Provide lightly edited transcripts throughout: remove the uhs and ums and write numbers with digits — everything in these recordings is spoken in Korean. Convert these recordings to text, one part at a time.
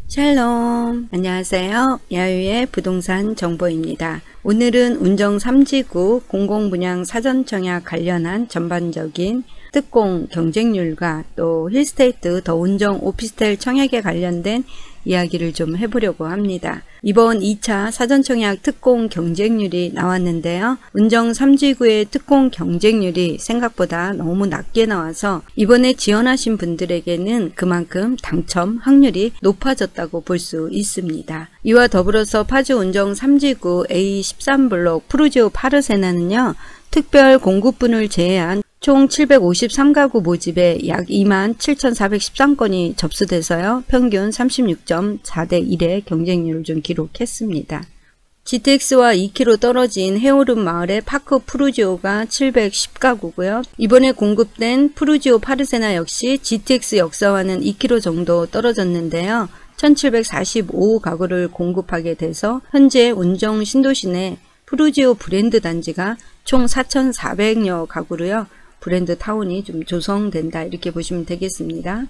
샬롬, 안녕하세요. 야유의 부동산 정보입니다. 오늘은 운정 3지구 공공분양 사전청약 관련한 전반적인 특공 경쟁률과 또 힐스테이트 더 운정 오피스텔 청약에 관련된 이야기를 좀 해보려고 합니다. 이번 2차 사전청약 특공 경쟁률이 나왔는데요. 운정 3지구의 특공 경쟁률이 생각보다 너무 낮게 나와서 이번에 지원하신 분들에게는 그만큼 당첨 확률이 높아졌다고 볼 수 있습니다. 이와 더불어서 파주 운정 3지구 A13블록 푸르지오 파르세나는요. 특별 공급분을 제외한 총 753가구 모집에 약 27,413건이 접수돼서요. 평균 36.4대 1의 경쟁률을 좀 기록했습니다. GTX와 2km 떨어진 해오름 마을의 파크 푸르지오가 710가구고요. 이번에 공급된 푸르지오 파르세나 역시 GTX 역사와는 2km 정도 떨어졌는데요. 1745가구를 공급하게 돼서 현재 운정 신도시 내 푸르지오 브랜드 단지가 총 4,400여 가구로요. 브랜드 타운이 좀 조성된다 이렇게 보시면 되겠습니다.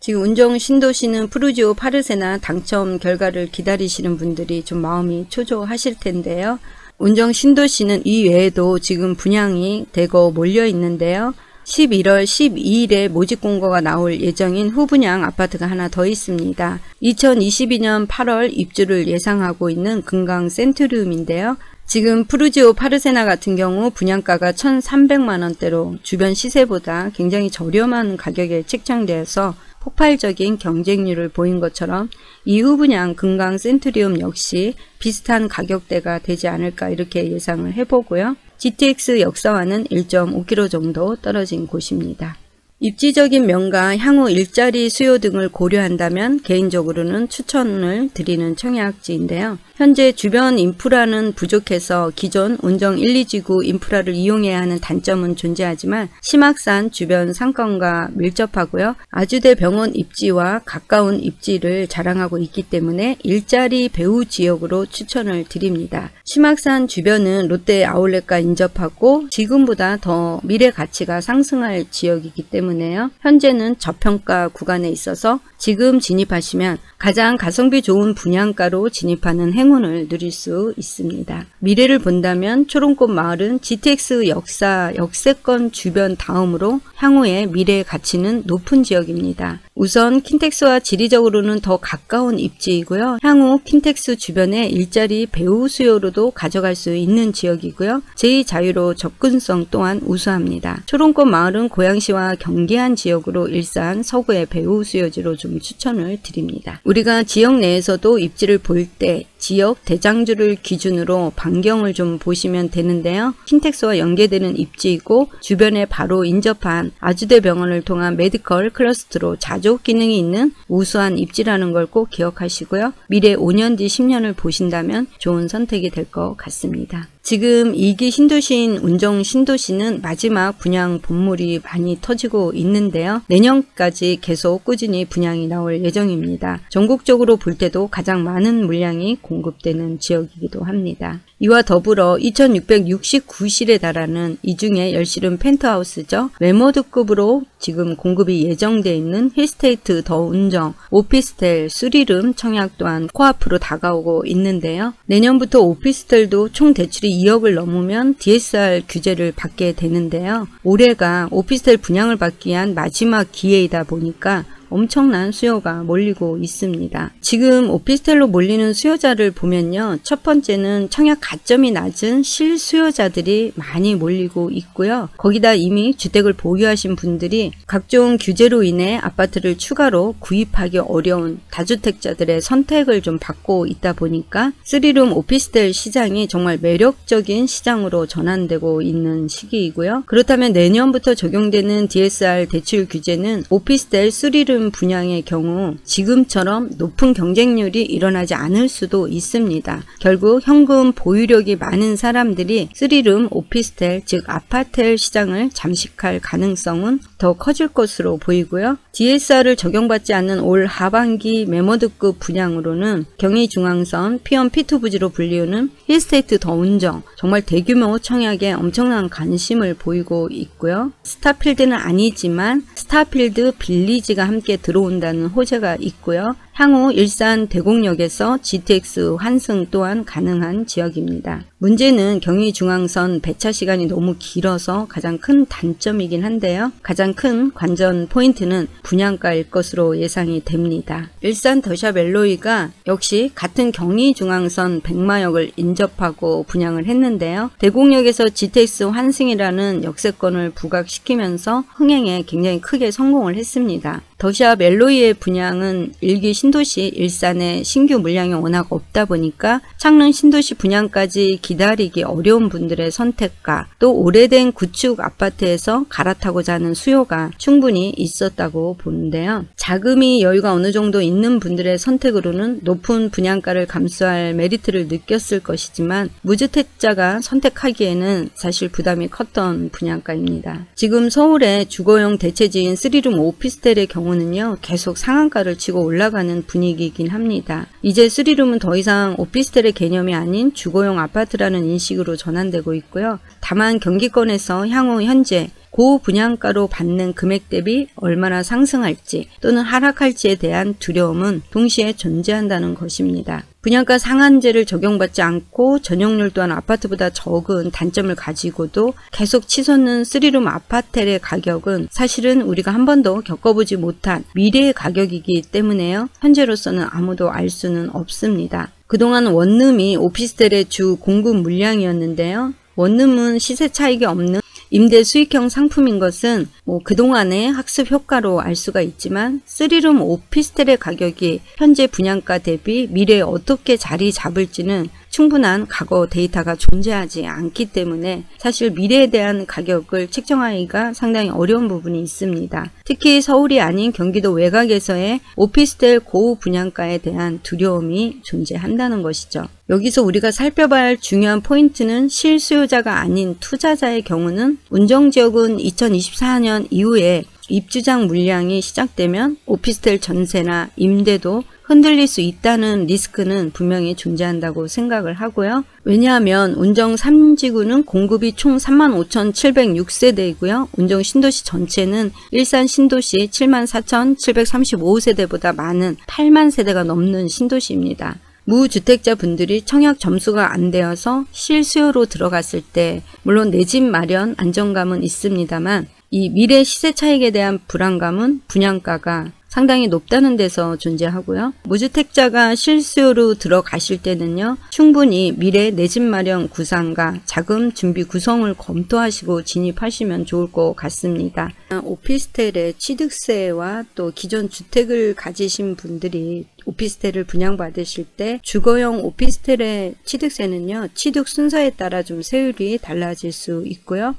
지금 운정 신도시는 푸르지오 파르세나 당첨 결과를 기다리시는 분들이 좀 마음이 초조하실 텐데요. 운정 신도시는 이 외에도 지금 분양이 대거 몰려 있는데요. 11월 12일에 모집 공고가 나올 예정인 후분양 아파트가 하나 더 있습니다. 2022년 8월 입주를 예상하고 있는 금강 센트리움인데요. 지금 푸르지오 파르세나 같은 경우 분양가가 1,300만원대로 주변 시세보다 굉장히 저렴한 가격에 책정되어서 폭발적인 경쟁률을 보인 것처럼 이후 분양 금강 센트리움 역시 비슷한 가격대가 되지 않을까 이렇게 예상을 해보고요. GTX 역사와는 1.5km 정도 떨어진 곳입니다. 입지적인 면과 향후 일자리 수요 등을 고려한다면 개인적으로는 추천을 드리는 청약지인데요. 현재 주변 인프라는 부족해서 기존 운정 1, 2지구 인프라를 이용해야 하는 단점은 존재하지만 심악산 주변 상권과 밀접하고요. 아주대 병원 입지와 가까운 입지를 자랑하고 있기 때문에 일자리 배후 지역으로 추천을 드립니다. 심악산 주변은 롯데 아울렛과 인접하고 지금보다 더 미래 가치가 상승할 지역이기 때문에요. 현재는 저평가 구간에 있어서 지금 진입하시면 가장 가성비 좋은 분양가로 진입하는 행운을 누릴 수 있습니다. 미래를 본다면 초롱꽃 마을은 GTX 역사 역세권 주변 다음으로 향후의 미래 가치는 높은 지역입니다. 우선 킨텍스와 지리적으로는 더 가까운 입지이고요. 향후 킨텍스 주변의 일자리 배후 수요로도 가져갈 수 있는 지역이고요. 제2자유로 접근성 또한 우수합니다. 초롱꽃 마을은 고양시와 경계한 지역으로 일산 서구의 배후 수요지로 좀 추천을 드립니다. 우리가 지역 내에서도 입지를 볼 때 지역 대장주를 기준으로 반경을 좀 보시면 되는데요. 킨텍스와 연계되는 입지이고 주변에 바로 인접한 아주대 병원을 통한 메디컬 클러스터로 자족 기능이 있는 우수한 입지라는 걸 꼭 기억하시고요. 미래 5년 뒤 10년을 보신다면 좋은 선택이 될 것 같습니다. 지금 2기 신도시인 운정 신도시는 마지막 분양 본물이 많이 터지고 있는데요. 내년까지 계속 꾸준히 분양이 나올 예정입니다. 전국적으로 볼 때도 가장 많은 물량이 공급되는 지역이기도 합니다. 이와 더불어 2669실에 달하는 이 중에 10실은 펜트하우스죠. 웰모드급으로 지금 공급이 예정되어 있는 힐스테이트 더 운정 오피스텔 3룸 청약 또한 코앞으로 다가오고 있는데요. 내년부터 오피스텔도 총 대출이 2억을 넘으면 DSR 규제를 받게 되는데요. 올해가 오피스텔 분양을 받기 위한 마지막 기회이다 보니까 엄청난 수요가 몰리고 있습니다. 지금 오피스텔로 몰리는 수요자를 보면요. 첫 번째는 청약 가점이 낮은 실수요자들이 많이 몰리고 있고요. 거기다 이미 주택을 보유하신 분들이 각종 규제로 인해 아파트를 추가로 구입하기 어려운 다주택자들의 선택을 좀 받고 있다 보니까 3룸 오피스텔 시장이 정말 매력적인 시장으로 전환되고 있는 시기이고요. 그렇다면 내년부터 적용되는 DSR 대출 규제는 오피스텔 3룸 분양의 경우 지금처럼 높은 경쟁률이 일어나지 않을 수도 있습니다. 결국 현금 보유력이 많은 사람들이 3룸 오피스텔 즉 아파텔 시장을 잠식할 가능성은 더 커질 것으로 보이고요. DSR을 적용받지 않는 올 하반기 매머드급 분양으로는 경의중앙선, P1, P2 부지로 불리우는 힐스테이트 더 운정, 정말 대규모 청약에 엄청난 관심을 보이고 있고요. 스타필드는 아니지만 스타필드 빌리지가 함께 들어온다는 호재가 있고요. 향후 일산 대곡역에서 GTX 환승 또한 가능한 지역입니다. 문제는 경의중앙선 배차 시간이 너무 길어서 가장 큰 단점이긴 한데요. 가장 큰 관전 포인트는 분양가일 것으로 예상이 됩니다. 일산 더샵 엘로이가 역시 같은 경의중앙선 백마역을 인접하고 분양을 했는데요. 대곡역에서 GTX 환승이라는 역세권을 부각시키면서 흥행에 굉장히 크게 성공을 했습니다. 더샵 엘로이의 분양은 일기 신도시 일산의 신규 물량이 워낙 없다 보니까 창릉 신도시 분양까지 기다리기 어려운 분들의 선택과 또 오래된 구축 아파트에서 갈아타고자 하는 수요가 충분히 있었다고 보는데요. 자금이 여유가 어느 정도 있는 분들의 선택으로는 높은 분양가를 감수할 메리트를 느꼈을 것이지만 무주택자가 선택하기에는 사실 부담이 컸던 분양가입니다. 지금 서울의 주거용 대체지인 3룸 오피스텔의 경우는요, 계속 상한가를 치고 올라가는 분위기이긴 합니다. 이제 3룸은 더 이상 오피스텔의 개념이 아닌 주거용 아파트라는 인식으로 전환되고 있고요. 다만 경기권에서 향후 현재 고분양가로 받는 금액 대비 얼마나 상승할지 또는 하락할지에 대한 두려움은 동시에 존재한다는 것입니다. 분양가 상한제를 적용받지 않고 전용률 또한 아파트보다 적은 단점을 가지고도 계속 치솟는 3룸 아파텔의 가격은 사실은 우리가 한 번도 겪어보지 못한 미래의 가격이기 때문에요. 현재로서는 아무도 알 수는 없습니다. 그동안 원룸이 오피스텔의 주 공급 물량이었는데요. 원룸은 시세 차익이 없는 임대 수익형 상품인 것은 그동안의 학습 효과로 알 수가 있지만 3룸 오피스텔의 가격이 현재 분양가 대비 미래에 어떻게 자리 잡을지는 충분한 과거 데이터가 존재하지 않기 때문에 사실 미래에 대한 가격을 책정하기가 상당히 어려운 부분이 있습니다. 특히 서울이 아닌 경기도 외곽에서의 오피스텔 고분양가에 대한 두려움이 존재한다는 것이죠. 여기서 우리가 살펴봐야 할 중요한 포인트는 실수요자가 아닌 투자자의 경우는 운정지역은 2024년 이후에 입주장 물량이 시작되면 오피스텔 전세나 임대도 흔들릴 수 있다는 리스크는 분명히 존재한다고 생각을 하고요. 왜냐하면 운정 3지구는 공급이 총 35,706세대이고요. 운정 신도시 전체는 일산 신도시 74,735세대보다 많은 8만 세대가 넘는 신도시입니다. 무주택자 분들이 청약 점수가 안 되어서 실수요로 들어갔을 때 물론 내 집 마련 안정감은 있습니다만 이 미래 시세 차익에 대한 불안감은 분양가가 상당히 높다는 데서 존재하고요. 무주택자가 실수요로 들어가실 때는요. 충분히 미래 내 집 마련 구상과 자금 준비 구성을 검토하시고 진입하시면 좋을 것 같습니다. 오피스텔의 취득세와 또 기존 주택을 가지신 분들이 오피스텔을 분양받으실 때 주거용 오피스텔의 취득세는요. 취득 순서에 따라 좀 세율이 달라질 수 있고요.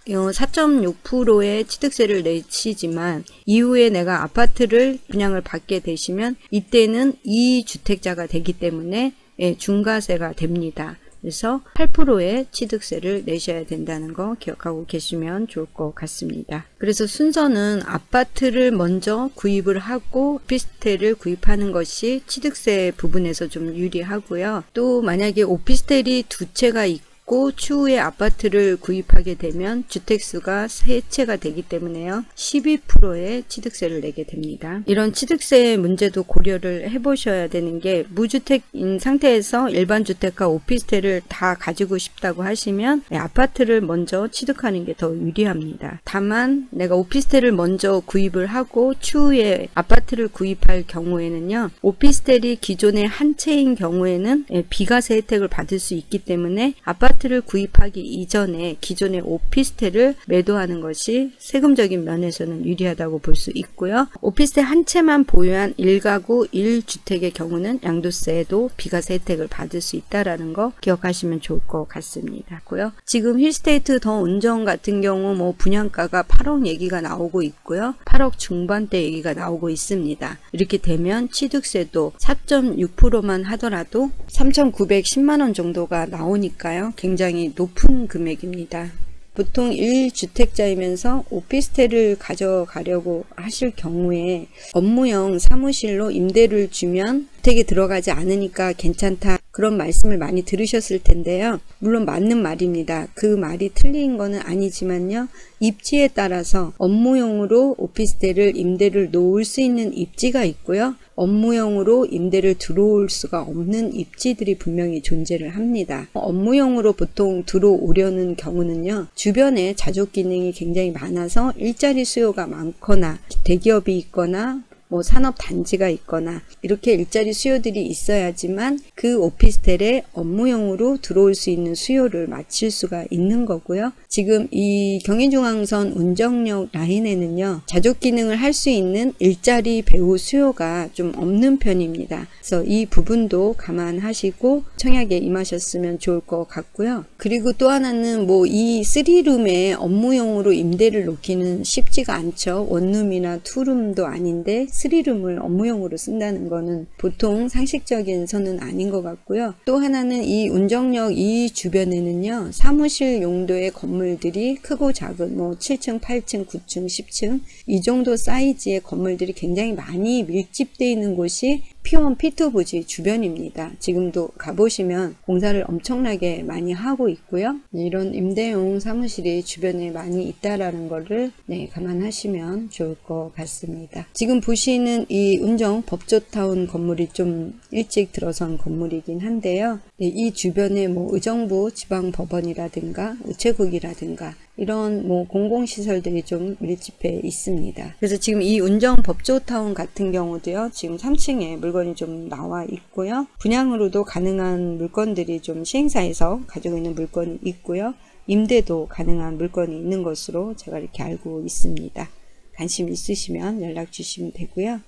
4.6%의 취득세를 내시지만 이후에 내가 아파트를 분양을 받게 되시면 이때는 2주택자가 되기 때문에 중과세가 됩니다. 그래서 8%의 취득세를 내셔야 된다는 거 기억하고 계시면 좋을 것 같습니다. 그래서 순서는 아파트를 먼저 구입을 하고 오피스텔을 구입하는 것이 취득세 부분에서 좀 유리하고요. 또 만약에 오피스텔이 두 채가 있고 추후에 아파트를 구입하게 되면 주택수가 3채가 되기 때문에요. 12%의 취득세를 내게 됩니다. 이런 취득세 문제도 고려를 해보셔야 되는 게 무주택인 상태에서 일반 주택과 오피스텔을 다 가지고 싶다고 하시면 아파트를 먼저 취득하는 게 더 유리합니다. 다만 내가 오피스텔을 먼저 구입을 하고 추후에 아파트를 구입할 경우에는요. 오피스텔이 기존의 한 채인 경우에는 비과세 혜택을 받을 수 있기 때문에 아파트를 구입하기 이전에 기존의 오피스텔을 매도하는 것이 세금적인 면에서는 유리하다고 볼 수 있고요. 오피스텔 한 채만 보유한 1가구 1주택의 경우는 양도세에도 비과세 혜택을 받을 수 있다는 거 기억하시면 좋을 것 같습니다. 지금 힐스테이트 더 운정 같은 경우 분양가가 8억 얘기가 나오고 있고요. 8억 중반대 얘기가 나오고 있습니다. 이렇게 되면 취득세도 4.6%만 하더라도 3,910만 원 정도가 나오니까요. 굉장히 높은 금액입니다. 보통 1주택자이면서 오피스텔을 가져가려고 하실 경우에 업무용 사무실로 임대를 주면 주택에 들어가지 않으니까 괜찮다, 그런 말씀을 많이 들으셨을 텐데요. 물론 맞는 말입니다. 그 말이 틀린 거는 아니지만요. 입지에 따라서 업무용으로 오피스텔을 임대를 놓을 수 있는 입지가 있고요. 업무용으로 임대를 들어올 수가 없는 입지들이 분명히 존재를 합니다. 업무용으로 보통 들어오려는 경우는요, 주변에 자족 기능이 굉장히 많아서 일자리 수요가 많거나 대기업이 있거나 산업 단지가 있거나 이렇게 일자리 수요들이 있어야지만 그 오피스텔에 업무용으로 들어올 수 있는 수요를 맞출 수가 있는 거고요. 지금 이 경의중앙선 운정역 라인에는요, 자족 기능을 할 수 있는 일자리 배우 수요가 좀 없는 편입니다. 그래서 이 부분도 감안하시고 청약에 임하셨으면 좋을 것 같고요. 그리고 또 하나는 이 3룸에 업무용으로 임대를 놓기는 쉽지가 않죠. 원룸이나 투룸도 아닌데 3룸을 업무용으로 쓴다는 거는 보통 상식적인 선은 아닌 것 같고요. 또 하나는 이 운정역 이 주변에는요, 사무실 용도의 건물들이 크고 작은 7층, 8층, 9층, 10층 이 정도 사이즈의 건물들이 굉장히 많이 밀집되어 있는 곳이 P1, P2 부지 주변입니다. 지금도 가보시면 공사를 엄청나게 많이 하고 있고요. 이런 임대용 사무실이 주변에 많이 있다라는 거를 감안하시면 좋을 것 같습니다. 지금 보시는 이 운정 법조타운 건물이 좀 일찍 들어선 건물이긴 한데요. 이 주변에 의정부 지방법원이라든가 우체국이라든가 이런 공공시설들이 좀 밀집해 있습니다. 그래서 지금 이 운정 법조타운 같은 경우도요, 지금 3층에 물건이 좀 나와 있고요. 분양으로도 가능한 물건들이 좀 시행사에서 가지고 있는 물건이 있고요. 임대도 가능한 물건이 있는 것으로 제가 이렇게 알고 있습니다. 관심 있으시면 연락 주시면 되고요.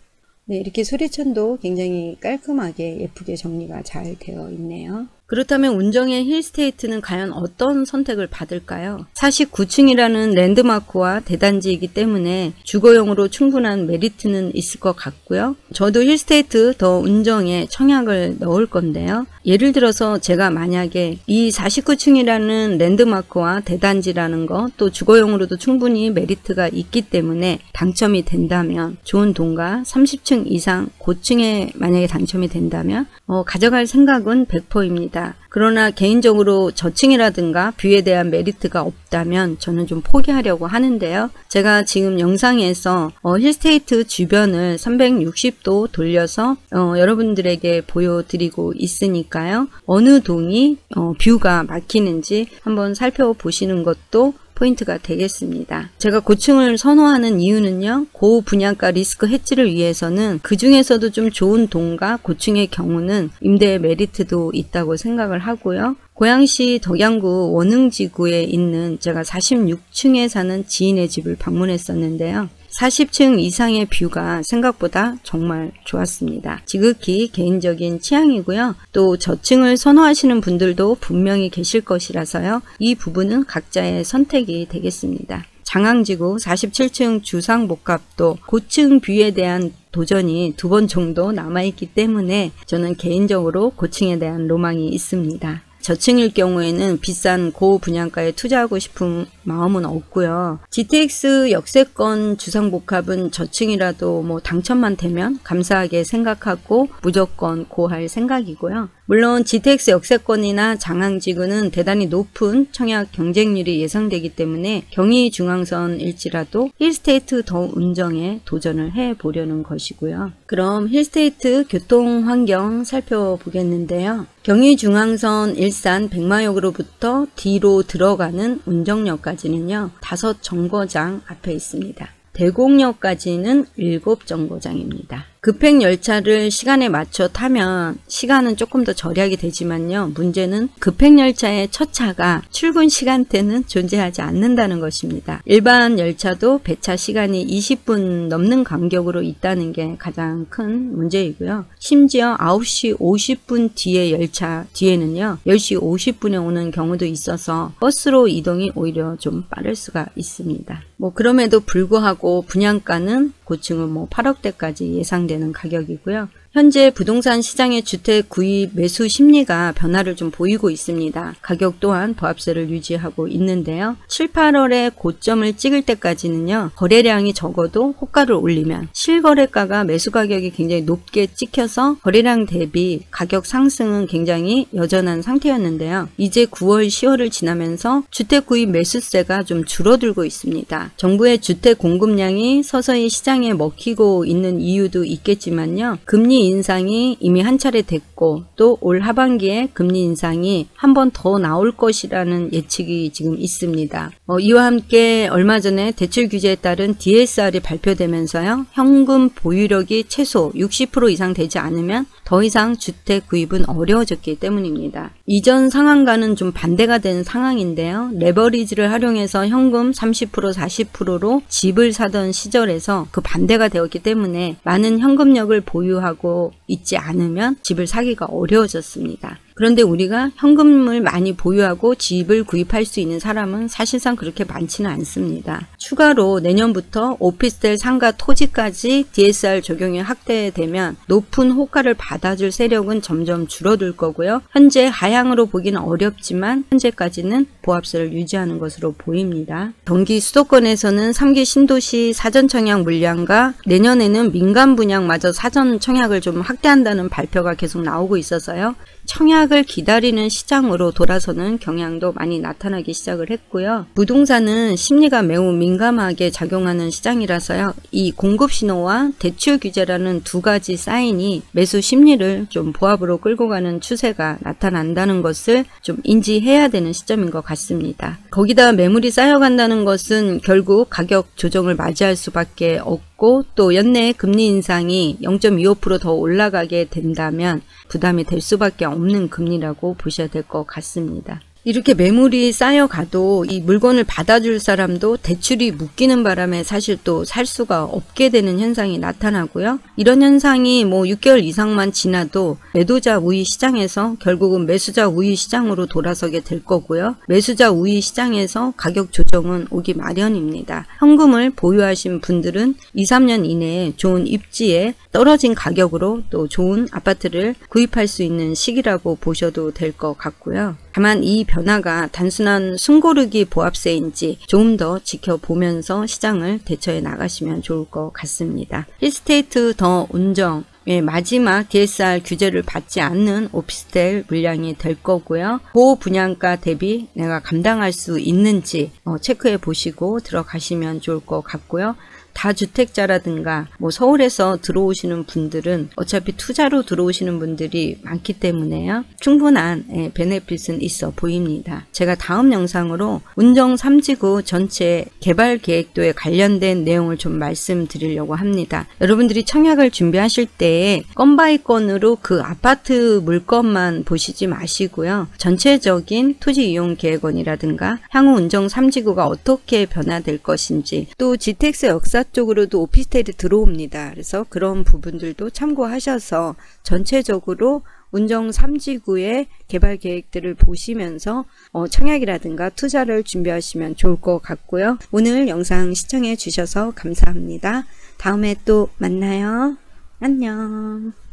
네, 이렇게 소리천도 굉장히 깔끔하게 예쁘게 정리가 잘 되어 있네요. 그렇다면 운정의 힐스테이트는 과연 어떤 선택을 받을까요? 49층이라는 랜드마크와 대단지이기 때문에 주거용으로 충분한 메리트는 있을 것 같고요. 저도 힐스테이트 더 운정에 청약을 넣을 건데요. 예를 들어서 제가 만약에 이 49층이라는 랜드마크와 대단지라는 거, 또 주거용으로도 충분히 메리트가 있기 때문에 당첨이 된다면, 좋은 동가 30층 이상 고층에 만약에 당첨이 된다면 가져갈 생각은 100%입니다. 그러나 개인적으로 저층이라든가 뷰에 대한 메리트가 없다면 저는 좀 포기하려고 하는데요. 제가 지금 영상에서 힐스테이트 주변을 360도 돌려서 여러분들에게 보여드리고 있으니까요. 어느 동이 뷰가 막히는지 한번 살펴보시는 것도 포인트가 되겠습니다. 제가 고층을 선호하는 이유는요, 고분양가 리스크 해지를 위해서는 그 중에서도 좀 좋은 동가 고층의 경우는 임대 메리트도 있다고 생각을 하고요. 고양시 덕양구 원흥지구에 있는 제가 46층에 사는 지인의 집을 방문했었는데요. 40층 이상의 뷰가 생각보다 정말 좋았습니다. 지극히 개인적인 취향이고요. 또 저층을 선호하시는 분들도 분명히 계실 것이라서요. 이 부분은 각자의 선택이 되겠습니다. 장항지구 47층 주상복합도 고층 뷰에 대한 도전이 2번 정도 남아있기 때문에 저는 개인적으로 고층에 대한 로망이 있습니다. 저층일 경우에는 비싼 고분양가에 투자하고 싶은 마음은 없고요. GTX 역세권 주상복합은 저층이라도 당첨만 되면 감사하게 생각하고 무조건 고할 생각이고요. 물론 GTX 역세권이나 장항지구는 대단히 높은 청약 경쟁률이 예상되기 때문에 경의중앙선일지라도 힐스테이트 더 운정에 도전을 해보려는 것이고요. 그럼 힐스테이트 교통환경 살펴보겠는데요. 경의중앙선 일산 백마역으로부터 뒤로 들어가는 운정역까지는요, 5정거장 앞에 있습니다. 대곡역까지는 7정거장입니다. 급행열차를 시간에 맞춰 타면 시간은 조금 더 절약이 되지만요. 문제는 급행열차의 첫 차가 출근 시간대는 존재하지 않는다는 것입니다. 일반 열차도 배차 시간이 20분 넘는 간격으로 있다는 게 가장 큰 문제이고요. 심지어 9시 50분 뒤에 열차 뒤에는요. 10시 50분에 오는 경우도 있어서 버스로 이동이 오히려 좀 빠를 수가 있습니다. 그럼에도 불구하고 분양가는 고층은 8억대까지 예상되는 가격이고요. 현재 부동산 시장의 주택 구입 매수 심리가 변화를 좀 보이고 있습니다. 가격 또한 보합세를 유지하고 있는데요. 7, 8월에 고점을 찍을 때까지는요. 거래량이 적어도 호가를 올리면 실거래가가 매수 가격이 굉장히 높게 찍혀서 거래량 대비 가격 상승은 굉장히 여전한 상태였는데요. 이제 9월, 10월을 지나면서 주택 구입 매수세가 좀 줄어들고 있습니다. 정부의 주택 공급량이 서서히 시장에 먹히고 있는 이유도 있겠지만요. 금리 인상이 이미 한 차례 됐고 또 올 하반기에 금리 인상이 한 번 더 나올 것이라는 예측이 지금 있습니다. 이와 함께 얼마 전에 대출 규제에 따른 DSR이 발표되면서요. 현금 보유력이 최소 60% 이상 되지 않으면 더 이상 주택 구입은 어려워졌기 때문입니다. 이전 상황과는 좀 반대가 된 상황인데요. 레버리지를 활용해서 현금 30%, 40%로 집을 사던 시절에서 그 반대가 되었기 때문에 많은 현금력을 보유하고 있지 않으면 집을 사기가 어려워졌습니다. 그런데 우리가 현금을 많이 보유하고 집을 구입할 수 있는 사람은 사실상 그렇게 많지는 않습니다. 추가로 내년부터 오피스텔 상가 토지까지 DSR 적용이 확대되면 높은 호가를 받아줄 세력은 점점 줄어들 거고요. 현재 하향으로 보기는 어렵지만 현재까지는 보합세를 유지하는 것으로 보입니다. 경기 수도권에서는 3기 신도시 사전 청약 물량과 내년에는 민간 분양마저 사전 청약을 좀 확대한다는 발표가 계속 나오고 있어서요. 청약을 기다리는 시장으로 돌아서는 경향도 많이 나타나기 시작을 했고요. 부동산은 심리가 매우 민감하게 작용하는 시장이라서요. 이 공급 신호와 대출 규제라는 두 가지 사인이 매수 심리를 좀 보합으로 끌고 가는 추세가 나타난다는 것을 좀 인지해야 되는 시점인 것 같습니다. 거기다 매물이 쌓여간다는 것은 결국 가격 조정을 맞이할 수밖에 없고 또 연내 금리 인상이 0.25% 더 올라가게 된다면 부담이 될 수밖에 없는 금리라고 보셔야 될 것 같습니다. 이렇게 매물이 쌓여가도 이 물건을 받아줄 사람도 대출이 묶이는 바람에 사실 또 살 수가 없게 되는 현상이 나타나고요. 이런 현상이 6개월 이상만 지나도 매도자 우위 시장에서 결국은 매수자 우위 시장으로 돌아서게 될 거고요. 매수자 우위 시장에서 가격 조정은 오기 마련입니다. 현금을 보유하신 분들은 2, 3년 이내에 좋은 입지에 떨어진 가격으로 또 좋은 아파트를 구입할 수 있는 시기라고 보셔도 될 것 같고요. 다만 이 변화가 단순한 숨고르기 보합세인지 조금 더 지켜보면서 시장을 대처해 나가시면 좋을 것 같습니다. 힐스테이트 더 운정 마지막 DSR 규제를 받지 않는 오피스텔 물량이 될 거고요. 고분양가 대비 내가 감당할 수 있는지 체크해 보시고 들어가시면 좋을 것 같고요. 다주택자라든가 서울에서 들어오시는 분들은 어차피 투자로 들어오시는 분들이 많기 때문에요. 충분한 베네핏은 있어 보입니다. 제가 다음 영상으로 운정 3지구 전체 개발 계획도에 관련된 내용을 좀 말씀드리려고 합니다. 여러분들이 청약을 준비하실 때 건 바이 건으로 그 아파트 물건만 보시지 마시고요. 전체적인 토지 이용 계획원이라든가 향후 운정 3지구가 어떻게 변화될 것인지 또 GTX 역사 쪽으로도 오피스텔이 들어옵니다. 그래서 그런 부분들도 참고하셔서 전체적으로 운정 3지구의 개발 계획들을 보시면서 청약이라든가 투자를 준비하시면 좋을 것 같고요. 오늘 영상 시청해 주셔서 감사합니다. 다음에 또 만나요. 안녕.